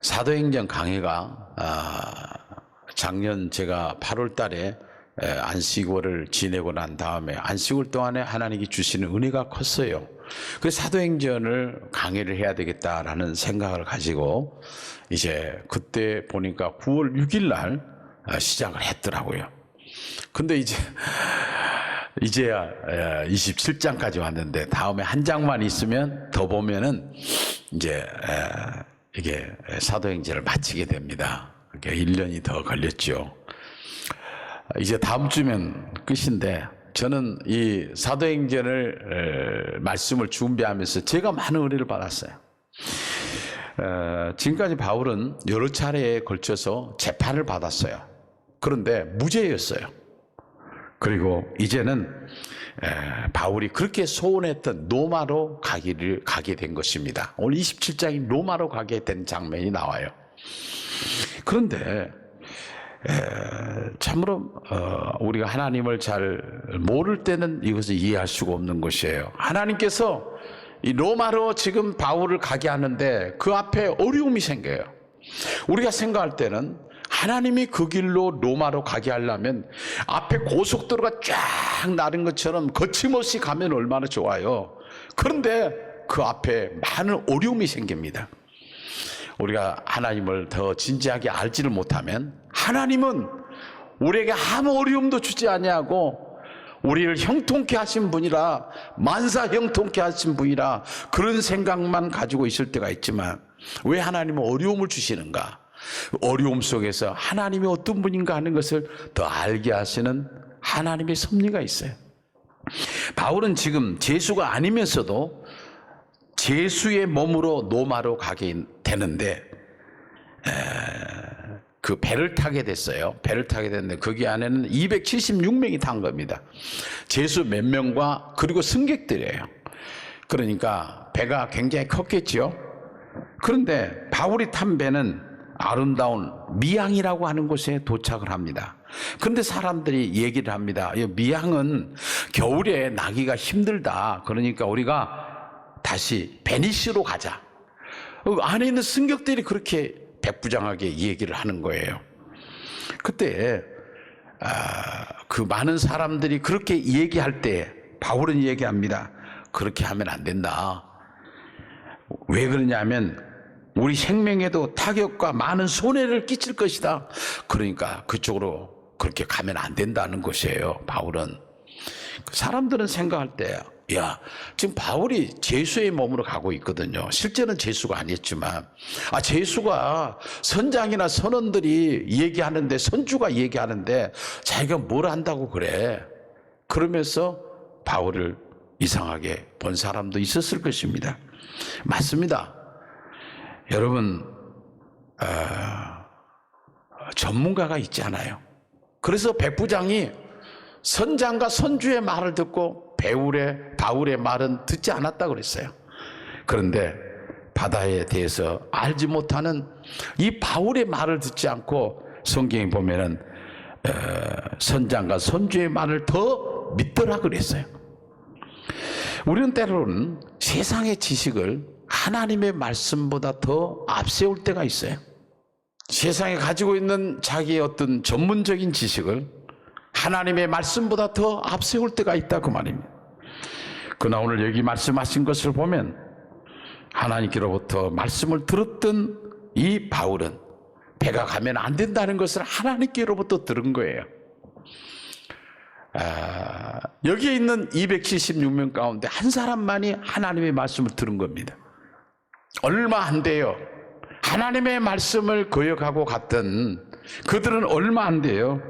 사도행전 강해가 작년 제가 8월 달에 안식월을 지내고 난 다음에 안식월 동안에 하나님이 주시는 은혜가 컸어요. 그래서 사도행전을 강해를 해야 되겠다라는 생각을 가지고 이제 그때 보니까 9월 6일 날 시작을 했더라고요. 근데 이제야 27장까지 왔는데 다음에 한 장만 있으면 더 보면은 이제 이게 사도행전을 마치게 됩니다. 그게 1년이 더 걸렸죠. 이제 다음 주면 끝인데 저는 이 사도행전을 말씀을 준비하면서 제가 많은 은혜를 받았어요. 지금까지 바울은 여러 차례에 걸쳐서 재판을 받았어요. 그런데 무죄였어요. 그리고 이제는 바울이 그렇게 소원했던 로마로 가게 된 것입니다. 오늘 27장이 로마로 가게 된 장면이 나와요. 그런데 참으로 우리가 하나님을 잘 모를 때는 이것을 이해할 수가 없는 것이에요. 하나님께서 이 로마로 지금 바울을 가게 하는데 그 앞에 어려움이 생겨요. 우리가 생각할 때는 하나님이 그 길로 로마로 가게 하려면 앞에 고속도로가 쫙 나른 것처럼 거침없이 가면 얼마나 좋아요. 그런데 그 앞에 많은 어려움이 생깁니다. 우리가 하나님을 더 진지하게 알지를 못하면 하나님은 우리에게 아무 어려움도 주지 아니하고 우리를 형통케 하신 분이라, 만사 형통케 하신 분이라 그런 생각만 가지고 있을 때가 있지만 왜 하나님은 어려움을 주시는가? 어려움 속에서 하나님이 어떤 분인가 하는 것을 더 알게 하시는 하나님의 섭리가 있어요. 바울은 지금 죄수가 아니면서도 죄수의 몸으로 로마로 가게 되는데 그 배를 타게 됐어요. 배를 타게 됐는데 거기 안에는 276명이 탄 겁니다. 죄수 몇 명과 그리고 승객들이에요. 그러니까 배가 굉장히 컸겠죠. 그런데 바울이 탄 배는 아름다운 미양이라고 하는 곳에 도착을 합니다. 그런데 사람들이 얘기를 합니다. 미양은 겨울에 나기가 힘들다. 그러니까 우리가 다시 베니스로 가자. 안에 있는 승객들이 그렇게 백부장하게 얘기를 하는 거예요. 그때 그 많은 사람들이 그렇게 얘기할 때 바울은 얘기합니다. 그렇게 하면 안 된다. 왜 그러냐면 우리 생명에도 타격과 많은 손해를 끼칠 것이다. 그러니까 그쪽으로 그렇게 가면 안 된다는 것이에요. 바울은. 사람들은 생각할 때 지금 바울이 죄수의 몸으로 가고 있거든요. 실제는 죄수가 아니었지만 죄수가 선장이나 선원들이 얘기하는데, 선주가 얘기하는데 자기가 뭘 한다고 그래. 그러면서 바울을 이상하게 본 사람도 있었을 것입니다. 맞습니다. 여러분 전문가가 있잖아요. 그래서 백부장이 선장과 선주의 말을 듣고 바울의 말은 듣지 않았다고 그랬어요. 그런데 바다에 대해서 알지 못하는 이 바울의 말을 듣지 않고 성경에 보면은 선장과 선주의 말을 더 믿더라 그랬어요. 우리는 때로는 세상의 지식을 하나님의 말씀보다 더 앞세울 때가 있어요. 세상에 가지고 있는 자기의 어떤 전문적인 지식을 하나님의 말씀보다 더 앞세울 때가 있다 그 말입니다. 그러나 오늘 여기 말씀하신 것을 보면 하나님께로부터 말씀을 들었던 이 바울은 배가 가면 안 된다는 것을 하나님께로부터 들은 거예요. 여기에 있는 276명 가운데 한 사람만이 하나님의 말씀을 들은 겁니다. 얼마 안 돼요. 하나님의 말씀을 거역하고 갔던 그들은 얼마 안 돼요.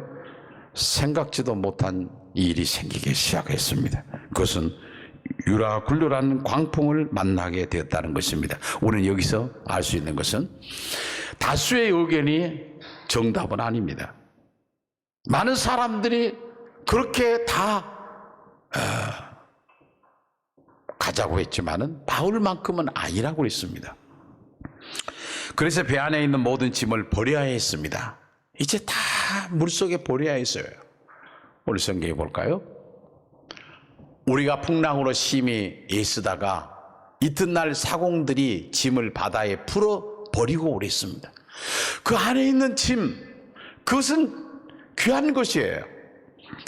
생각지도 못한 일이 생기기 시작했습니다. 그것은 유라굴로라는 광풍을 만나게 되었다는 것입니다. 우리는 여기서 알 수 있는 것은 다수의 의견이 정답은 아닙니다. 많은 사람들이 그렇게 다 가자고 했지만은 바울만큼은 아니라고 했습니다. 그래서 배 안에 있는 모든 짐을 버려야 했습니다. 이제 다 물속에 버려야 했어요. 오늘 성경에 볼까요? 우리가 풍랑으로 심히 애쓰다가 이튿날 사공들이 짐을 바다에 풀어 버리고 그랬습니다. 그 안에 있는 짐, 그것은 귀한 것이에요.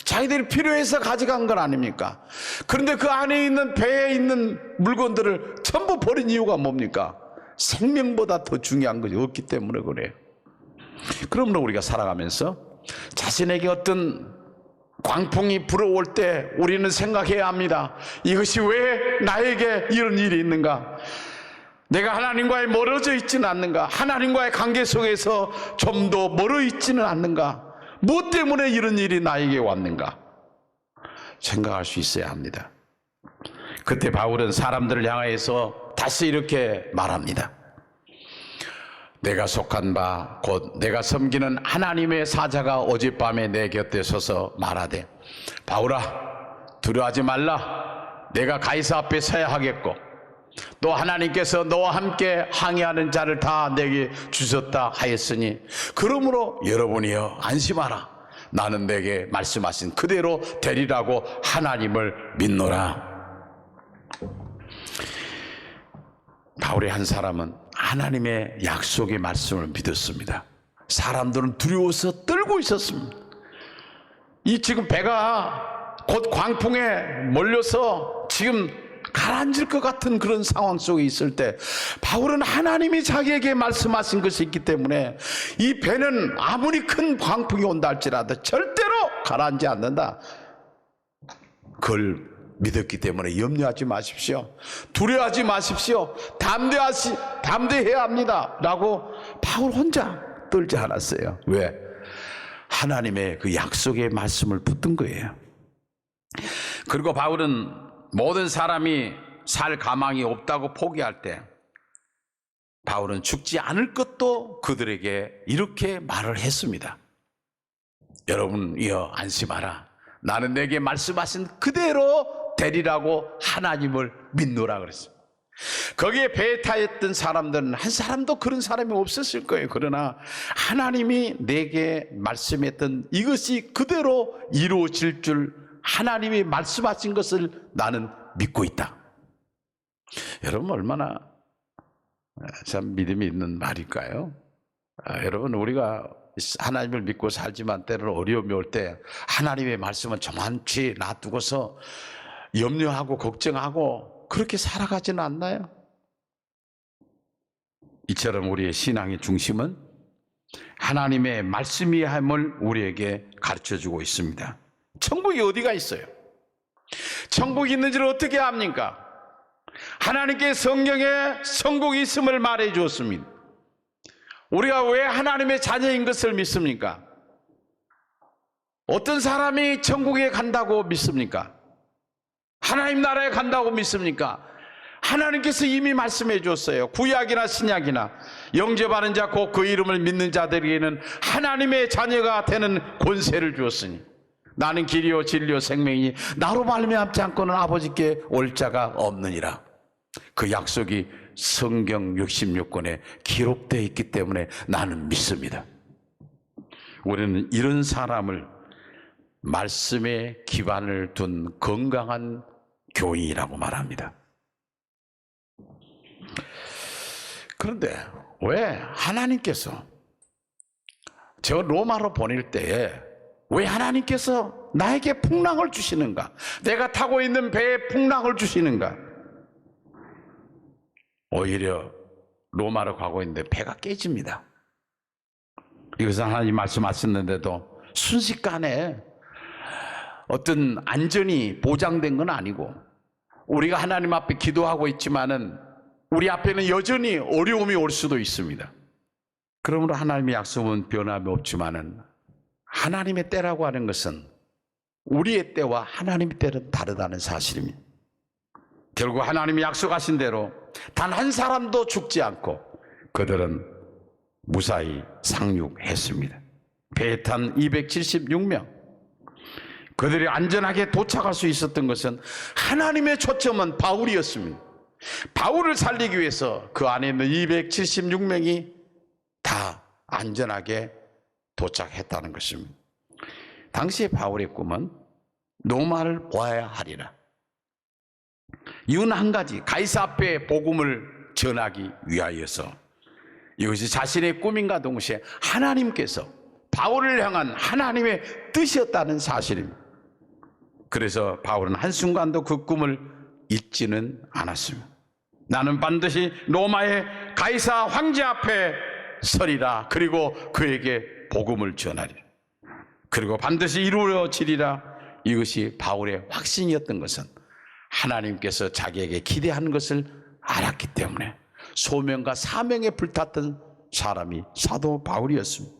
자기들이 필요해서 가져간 건 아닙니까? 그런데 그 안에 있는 배에 있는 물건들을 전부 버린 이유가 뭡니까? 생명보다 더 중요한 것이 없기 때문에 그래요. 그러므로 우리가 살아가면서 자신에게 어떤 광풍이 불어올 때 우리는 생각해야 합니다. 이것이 왜 나에게 이런 일이 있는가? 내가 하나님과의 멀어져 있지는 않는가? 하나님과의 관계 속에서 좀 더 멀어 있지는 않는가? 무엇 때문에 이런 일이 나에게 왔는가? 생각할 수 있어야 합니다. 그때 바울은 사람들을 향해서 다시 이렇게 말합니다. 내가 속한 바 곧 내가 섬기는 하나님의 사자가 어젯밤에 내 곁에 서서 말하되 바울아 두려워하지 말라. 내가 가이사 앞에 서야 하겠고 또 하나님께서 너와 함께 항해하는 자를 다 내게 주셨다 하였으니 그러므로 여러분이여 안심하라. 나는 내게 말씀하신 그대로 되리라고 하나님을 믿노라. 바울의 한 사람은 하나님의 약속의 말씀을 믿었습니다. 사람들은 두려워서 떨고 있었습니다. 이 지금 배가 곧 광풍에 몰려서 지금 가라앉을 것 같은 그런 상황 속에 있을 때 바울은 하나님이 자기에게 말씀하신 것이 있기 때문에 이 배는 아무리 큰 광풍이 온다 할지라도 절대로 가라앉지 않는다. 그걸 믿었기 때문에 염려하지 마십시오. 두려워하지 마십시오. 담대해야 합니다. 라고 바울 혼자 떨지 않았어요. 왜? 하나님의 그 약속의 말씀을 붙든 거예요. 그리고 바울은 모든 사람이 살 가망이 없다고 포기할 때 바울은 죽지 않을 것도 그들에게 이렇게 말을 했습니다. 여러분이여 안심하라. 나는 내게 말씀하신 그대로 되리라고 하나님을 믿노라 그랬어요. 거기에 배에 타있던 사람들은 한 사람도 그런 사람이 없었을 거예요. 그러나 하나님이 내게 말씀했던 이것이 그대로 이루어질 줄 하나님이 말씀하신 것을 나는 믿고 있다. 여러분 얼마나 참 믿음이 있는 말일까요? 여러분 우리가 하나님을 믿고 살지만 때로는 어려움이 올 때 하나님의 말씀은 저만치 놔두고서 염려하고 걱정하고 그렇게 살아가지는 않나요? 이처럼 우리의 신앙의 중심은 하나님의 말씀이함을 우리에게 가르쳐주고 있습니다. 천국이 어디가 있어요? 천국이 있는지를 어떻게 압니까? 하나님께 성경에 천국이 있음을 말해 주었습니다. 우리가 왜 하나님의 자녀인 것을 믿습니까? 어떤 사람이 천국에 간다고 믿습니까? 하나님 나라에 간다고 믿습니까? 하나님께서 이미 말씀해 줬어요. 구약이나 신약이나 영접하는 자 곧 그 이름을 믿는 자들에게는 하나님의 자녀가 되는 권세를 주었으니 나는 길이요 진리요 생명이니 나로 말미암지 않고는 아버지께 올 자가 없느니라. 그 약속이 성경 66권에 기록되어 있기 때문에 나는 믿습니다. 우리는 이런 사람을 말씀에 기반을 둔 건강한 교인이라고 말합니다. 그런데 왜 하나님께서 저 로마로 보낼 때에 왜 하나님께서 나에게 풍랑을 주시는가? 내가 타고 있는 배에 풍랑을 주시는가? 오히려 로마로 가고 있는데 배가 깨집니다. 이것은 하나님 말씀하셨는데도 순식간에 어떤 안전이 보장된 건 아니고 우리가 하나님 앞에 기도하고 있지만은 우리 앞에는 여전히 어려움이 올 수도 있습니다. 그러므로 하나님의 약속은 변함이 없지만은 하나님의 때라고 하는 것은 우리의 때와 하나님의 때는 다르다는 사실입니다. 결국 하나님이 약속하신 대로 단 한 사람도 죽지 않고 그들은 무사히 상륙했습니다. 배에 탄 276명, 그들이 안전하게 도착할 수 있었던 것은 하나님의 초점은 바울이었습니다. 바울을 살리기 위해서 그 안에 있는 276명이 다 안전하게 도착했다는 것입니다. 당시에 바울의 꿈은 로마를 보아야 하리라. 이유는 한 가지, 가이사 앞에 복음을 전하기 위하여서 이것이 자신의 꿈인가 동시에 하나님께서 바울을 향한 하나님의 뜻이었다는 사실입니다. 그래서 바울은 한순간도 그 꿈을 잊지는 않았습니다. 나는 반드시 로마의 가이사 황제 앞에 서리라. 그리고 그에게 복음을 전하리라. 그리고 반드시 이루어지리라. 이것이 바울의 확신이었던 것은 하나님께서 자기에게 기대하는 것을 알았기 때문에 소명과 사명에 불탔던 사람이 사도 바울이었습니다.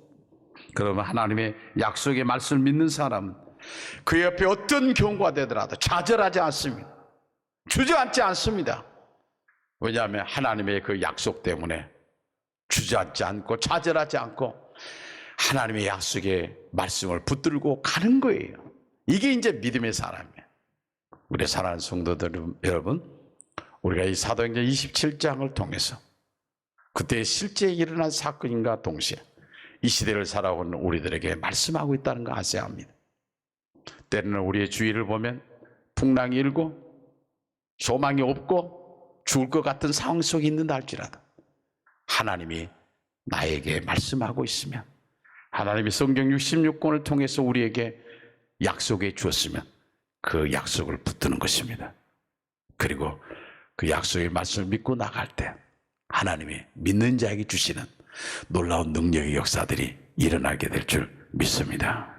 그러면 하나님의 약속의 말씀을 믿는 사람은 그 옆에 어떤 경우가 되더라도 좌절하지 않습니다. 주저앉지 않습니다. 왜냐하면 하나님의 그 약속 때문에 주저앉지 않고 좌절하지 않고 하나님의 약속의 말씀을 붙들고 가는 거예요. 이게 이제 믿음의 사람이에요. 우리 사랑하는 성도들 여러분, 우리가 이 사도행전 27장을 통해서 그때 실제 일어난 사건인가 동시에 이 시대를 살아온 우리들에게 말씀하고 있다는 거 아셔야 합니다. 때로는 우리의 주위를 보면 풍랑이 일고 소망이 없고 죽을 것 같은 상황 속에 있는다 할지라도 하나님이 나에게 말씀하고 있으면, 하나님이 성경 66권을 통해서 우리에게 약속해 주었으면 그 약속을 붙드는 것입니다. 그리고 그 약속의 말씀을 믿고 나갈 때 하나님이 믿는 자에게 주시는 놀라운 능력의 역사들이 일어나게 될 줄 믿습니다.